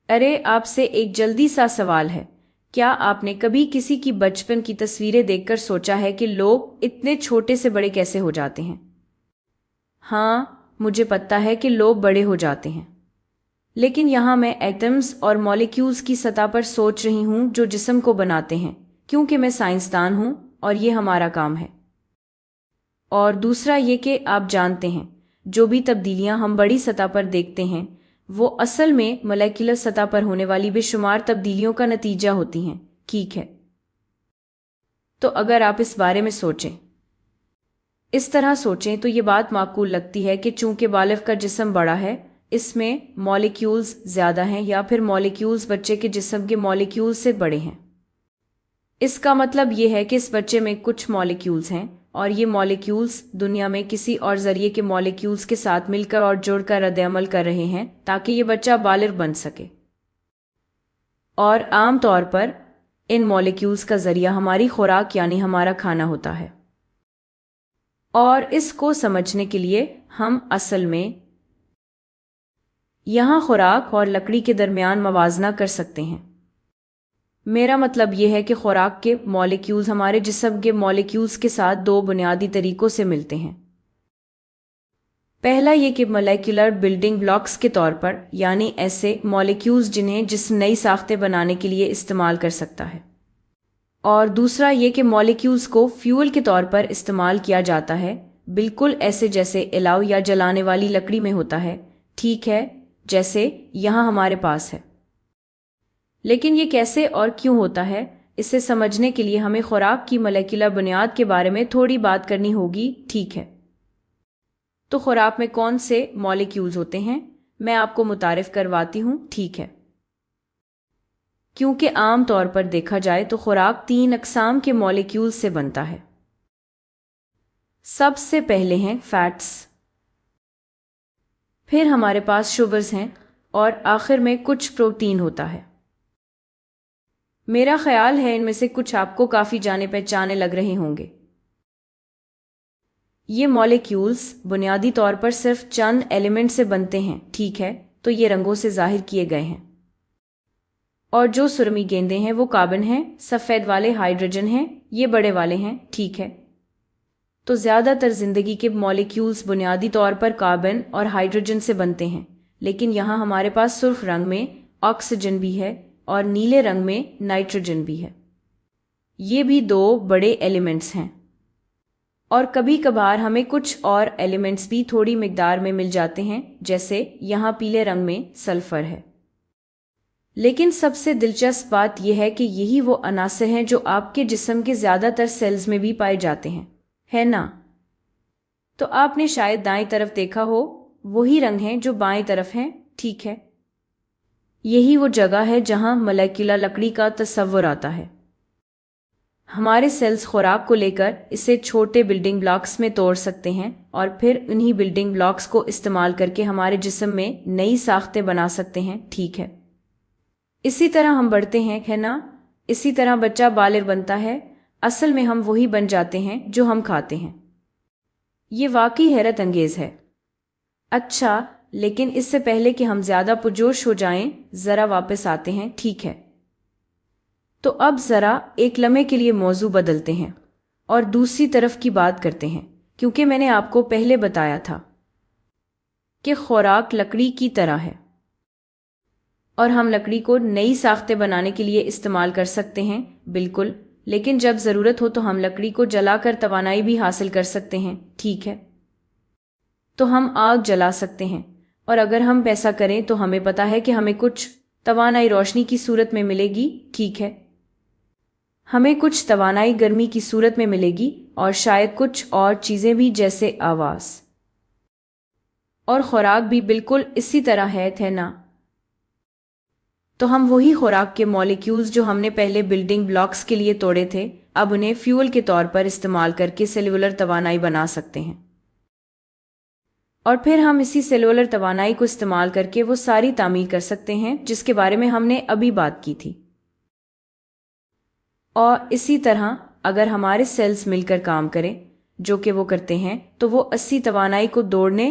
ارے آپ سے ایک جلدی سا سوال ہے۔ کیا آپ نے کبھی کسی کی بچپن کی تصویریں دیکھ کر سوچا ہے کہ لوگ اتنے چھوٹے سے بڑے کیسے ہو جاتے ہیں؟ ہاں، مجھے پتہ ہے کہ لوگ بڑے ہو جاتے ہیں، لیکن یہاں میں ایٹمز اور مالیکیولز کی سطح پر سوچ رہی ہوں جو جسم کو بناتے ہیں، کیونکہ میں سائنسدان ہوں اور یہ ہمارا کام ہے۔ اور دوسرا یہ کہ آپ جانتے ہیں، جو بھی تبدیلیاں ہم بڑی سطح پر دیکھتے ہیں وہ اصل میں مالیکولر سطح پر ہونے والی بے شمار تبدیلیوں کا نتیجہ ہوتی ہیں، ٹھیک ہے؟ تو اگر آپ اس بارے میں سوچیں، اس طرح سوچیں تو یہ بات معقول لگتی ہے کہ چونکہ بالغ کا جسم بڑا ہے، اس میں مالیکیولز زیادہ ہیں، یا پھر مالیکیولز بچے کے جسم کے مالیکیولز سے بڑے ہیں۔ اس کا مطلب یہ ہے کہ اس بچے میں کچھ مالیکیولز ہیں، اور یہ مالیکیولز دنیا میں کسی اور ذریعے کے مالیکیولز کے ساتھ مل کر اور جڑ کر رد عمل کر رہے ہیں تاکہ یہ بچہ بالغ بن سکے۔ اور عام طور پر ان مالیکیولز کا ذریعہ ہماری خوراک یعنی ہمارا کھانا ہوتا ہے۔ اور اس کو سمجھنے کے لیے ہم اصل میں یہاں خوراک اور لکڑی کے درمیان موازنہ کر سکتے ہیں۔ میرا مطلب یہ ہے کہ خوراک کے مالیکیولز ہمارے جسم کے مالیکیولز کے ساتھ دو بنیادی طریقوں سے ملتے ہیں۔ پہلا یہ کہ مالیکولر بلڈنگ بلاکس کے طور پر، یعنی ایسے مالیکیولز جنہیں جسم نئی ساختیں بنانے کے لیے استعمال کر سکتا ہے، اور دوسرا یہ کہ مالیکیولز کو فیول کے طور پر استعمال کیا جاتا ہے، بالکل ایسے جیسے الاؤ یا جلانے والی لکڑی میں ہوتا ہے، ٹھیک ہے، جیسے یہاں ہمارے پاس ہے۔ لیکن یہ کیسے اور کیوں ہوتا ہے، اسے سمجھنے کے لیے ہمیں خوراک کی مالیکولر بنیاد کے بارے میں تھوڑی بات کرنی ہوگی، ٹھیک ہے؟ تو خوراک میں کون سے مالیکیولز ہوتے ہیں، میں آپ کو متعارف کرواتی ہوں، ٹھیک ہے؟ کیونکہ عام طور پر دیکھا جائے تو خوراک 3 اقسام کے مالیکیولز سے بنتا ہے۔ سب سے پہلے ہیں فیٹس، پھر ہمارے پاس شوگرز ہیں، اور آخر میں کچھ پروٹین ہوتا ہے۔ میرا خیال ہے ان میں سے کچھ آپ کو کافی جانے پہچانے لگ رہے ہوں گے۔ یہ مالیکیولز بنیادی طور پر صرف چند ایلیمنٹ سے بنتے ہیں، ٹھیک ہے؟ تو یہ رنگوں سے ظاہر کیے گئے ہیں، اور جو سرمی گیندیں ہیں وہ کاربن ہیں، سفید والے ہائیڈروجن ہیں، یہ بڑے والے ہیں، ٹھیک ہے؟ تو زیادہ تر زندگی کے مالیکیولز بنیادی طور پر کاربن اور ہائیڈروجن سے بنتے ہیں، لیکن یہاں ہمارے پاس سرخ رنگ میں آکسیجن بھی ہے اور نیلے رنگ میں نائٹروجن بھی ہے۔ یہ بھی 2 بڑے ایلیمنٹس ہیں، اور کبھی کبھار ہمیں کچھ اور ایلیمنٹس بھی تھوڑی مقدار میں مل جاتے ہیں، جیسے یہاں پیلے رنگ میں سلفر ہے۔ لیکن سب سے دلچسپ بات یہ ہے کہ یہی وہ عناصر ہیں جو آپ کے جسم کے زیادہ تر سیلز میں بھی پائے جاتے ہیں، ہے نا؟ تو آپ نے شاید دائیں طرف دیکھا ہو، وہی رنگ ہیں جو بائیں طرف ہیں، ٹھیک ہے؟ یہی وہ جگہ ہے جہاں مالیکولر لکڑی کا تصور آتا ہے۔ ہمارے سیلز خوراک کو لے کر اسے چھوٹے بلڈنگ بلاکس میں توڑ سکتے ہیں، اور پھر انہی بلڈنگ بلاکس کو استعمال کر کے ہمارے جسم میں نئی ساختیں بنا سکتے ہیں، ٹھیک ہے؟ اسی طرح ہم بڑھتے ہیں، ہے نا؟ اسی طرح بچہ بالغ بنتا ہے، اصل میں ہم وہی بن جاتے ہیں جو ہم کھاتے ہیں۔ یہ واقعی حیرت انگیز ہے۔ اچھا، لیکن اس سے پہلے کہ ہم زیادہ پرجوش ہو جائیں، ذرا واپس آتے ہیں، ٹھیک ہے؟ تو اب ذرا ایک لمحے کے لیے موضوع بدلتے ہیں اور دوسری طرف کی بات کرتے ہیں، کیونکہ میں نے آپ کو پہلے بتایا تھا کہ خوراک لکڑی کی طرح ہے، اور ہم لکڑی کو نئی ساختیں بنانے کے لیے استعمال کر سکتے ہیں، بالکل، لیکن جب ضرورت ہو تو ہم لکڑی کو جلا کر توانائی بھی حاصل کر سکتے ہیں، ٹھیک ہے؟ تو ہم آگ جلا سکتے ہیں، اور اگر ہم ایسا کریں تو ہمیں پتا ہے کہ ہمیں کچھ توانائی روشنی کی صورت میں ملے گی، ٹھیک ہے؟ ہمیں کچھ توانائی گرمی کی صورت میں ملے گی، اور شاید کچھ اور چیزیں بھی جیسے آواز۔ اور خوراک بھی بالکل اسی طرح ہے نا؟ تو ہم وہی خوراک کے مالیکیولز جو ہم نے پہلے بلڈنگ بلاکس کے لیے توڑے تھے، اب انہیں فیول کے طور پر استعمال کر کے سیلولر توانائی بنا سکتے ہیں، اور پھر ہم اسی سیلولر توانائی کو استعمال کر کے وہ ساری تعمیر کر سکتے ہیں جس کے بارے میں ہم نے ابھی بات کی تھی۔ اور اسی طرح اگر ہمارے سیلز مل کر کام کریں، جو کہ وہ کرتے ہیں، تو وہ 80 توانائی کو دوڑنے،